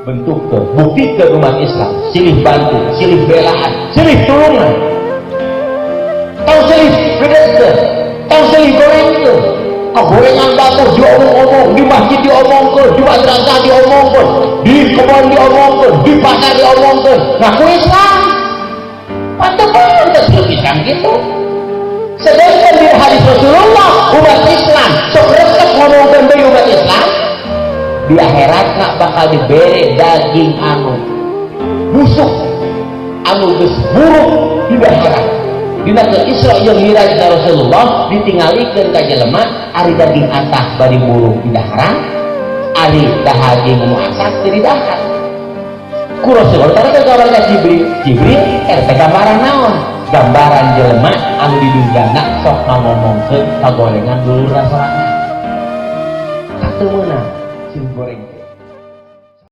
bentuk ke bukti ke umat Islam silih bantu, silih belaan, silih tulungan, tau silih beda, tau silih goreng ke gorengan bagus diomong-omong, di masjid diomongkan, di madrasah diomongkan, di kebun diomongkan, di pasar diomongkan, ngaku Islam mantap-mantap Islam gitu. Sedangkan di hadis Rasulullah umat Islam sok resep ngomongkan bagi umat Islam di akhirat nak bakal diberi daging anu busuk anu geus buruk di akhirat. Dina ke Isra jeung Mi'raj Rasulullah ditingalikeun ka jelema ari daging atah bari buruk di akhirat, ari daging anu asat di akhirat. Ku Rasulullah tara kabar ka Jibril eta gambaran naon? Gambaran jelema anu di dunjana sok ngomongkeun kagorengan dulur rasoranna. Kateu meunang sim goreng.